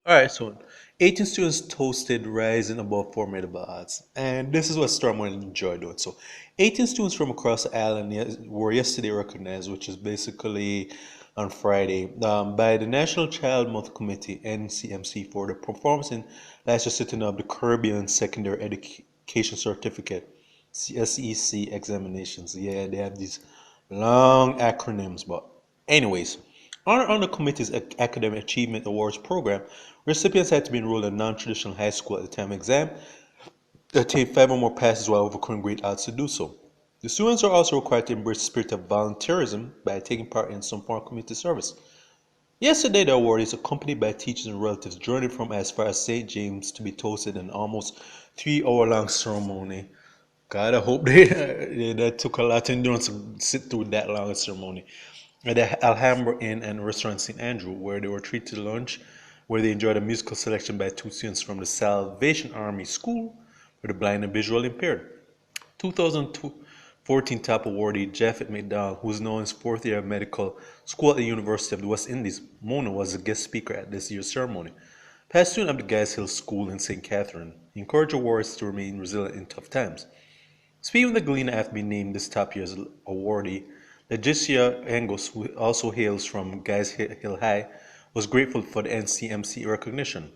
All right, so 18 students toasted rising above formidable odds. And this is what Stormwind enjoyed doing. So 18 students from across the island were yesterday recognized, which is basically on Friday, by the National Child Month Committee, NCMC, for the performance in last year's sitting of the Caribbean Secondary Education Certificate, CSEC examinations. Yeah, they have these long acronyms, but anyways, on the committee's Academic Achievement Awards program, recipients had to be enrolled in non-traditional high school at the time of exam, attain five or more passes while overcoming great odds to do so. The students are also required to embrace the spirit of volunteerism by taking part in some form of community service. Yesterday, the award is accompanied by teachers and relatives journeying from as far as St. James to be toasted in an almost 3 hour long ceremony. God, I hope that took a lot of endurance to sit through that long ceremony. At the Alhambra Inn and Restaurant St. Andrew, where they were treated to lunch, where they enjoyed a musical selection by two students from the Salvation Army School for the blind and visually impaired. 2014 top awardee Japheth McDowell, who is now in his fourth year of medical school at the University of the West Indies, Mona, was a guest speaker at this year's ceremony. Past student of the Guys Hill School in St. Catherine, he encouraged awards to remain resilient in tough times. Speaking of the Galena after being named this top year's awardee, Legicia Angus, who also hails from Guys Hill High, was grateful for the NCMC recognition.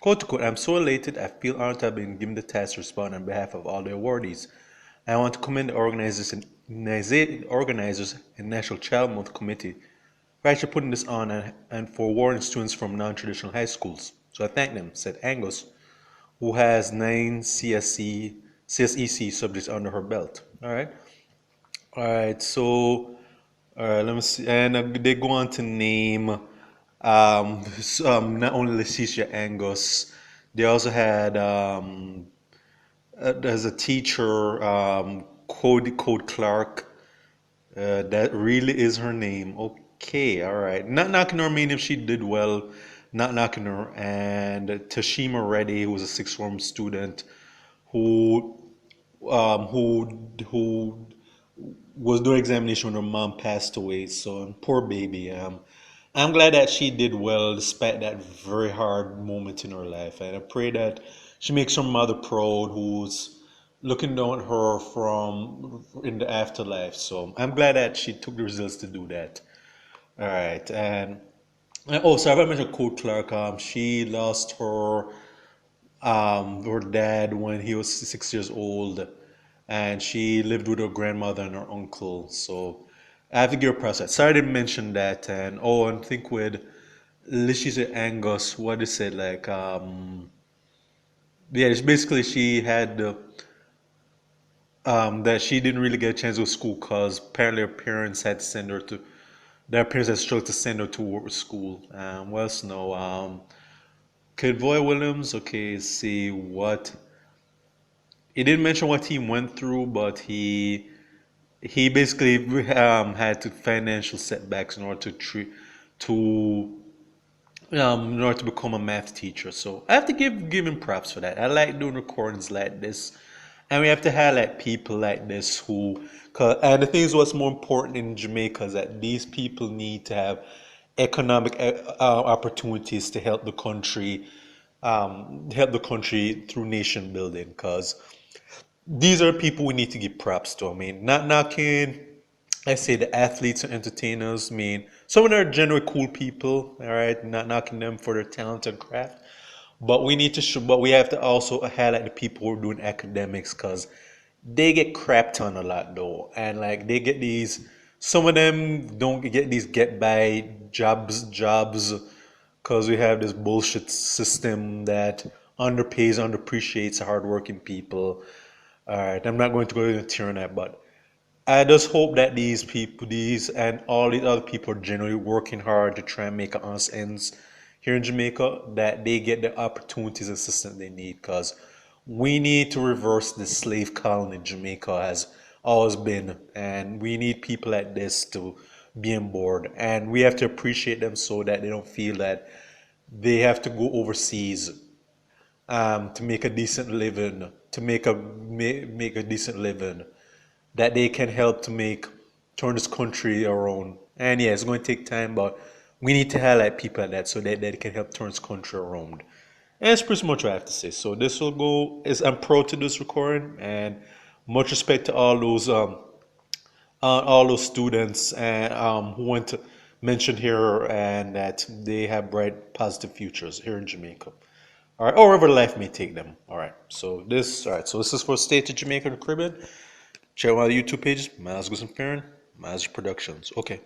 Quote to quote, I'm so elated, I feel honored to have been given the task to respond on behalf of all the awardees. I want to commend the organizers and National Child Month Committee for actually putting this on and for awarding students from non-traditional high schools. So I thank them, said Angus, who has 9 CSEC subjects under her belt. All right, so let me see, and they go on to name not only Leticia Angus, they also had there's a teacher, Code Clark. That really is her name. Okay, all right. Not knocking her name, she did well. Not knocking her. And Tashima Reddy, who was a sixth form student, who who was doing examination when her mom passed away. So poor baby. I'm glad that she did well despite that very hard moment in her life, and I pray that she makes her mother proud, who's looking down at her from in the afterlife. So I'm glad that she took the results to do that. All right, and oh, sorry, I mentioned Cole Clark. She lost her dad when he was 6 years old, and she lived with her grandmother and her uncle. So I have to give her props. Sorry I didn't mention that. And oh, and think with Leticia Angus, what is it like? Yeah, it's basically she had that she didn't really get a chance to go to school because apparently her parents had to send her to their parents had struggled to send her to school. What else? No. Kidvoy Williams. Okay, see what he didn't mention what he went through, but he basically had to financial setbacks in order to to in order to become a math teacher. So I have to give him props for that. I like doing recordings like this, and we have to highlight people like this who. And the thing is, what's more important in Jamaica is that these people need to have economic opportunities to help the country through nation building. Because these are people we need to give props to. I mean, not knocking, I say the athletes and entertainers. I mean, some of them are generally cool people, all right, not knocking them for their talent and craft. But we need to show, but we have to also highlight the people who are doing academics because they get crapped on a lot though. And like they get these, some of them don't get these get by jobs because we have this bullshit system that underpays, underappreciates hardworking people. All right, I'm not going to go into on that, but I just hope that these people, these and all these other people are generally working hard to try and make honest ends here in Jamaica, that they get the opportunities and assistance they need because we need to reverse the slave colony Jamaica has always been, and we need people like this to be on board, and we have to appreciate them so that they don't feel that they have to go overseas to make a decent living, make a decent living, that they can help to make turn this country around. And yeah, it's going to take time, but we need to highlight people like that so that can help turn this country around. And that's pretty much what I have to say. So this will go. Is I'm proud to do this recording, and much respect to all those students and who went to mention here and that they have bright, positive futures here in Jamaica. All right, or wherever life may take them. All right. So this is for State of Jamaica and the Caribbean. Check out my YouTube pages, Miles Goose and Farron, Miles Productions. Okay.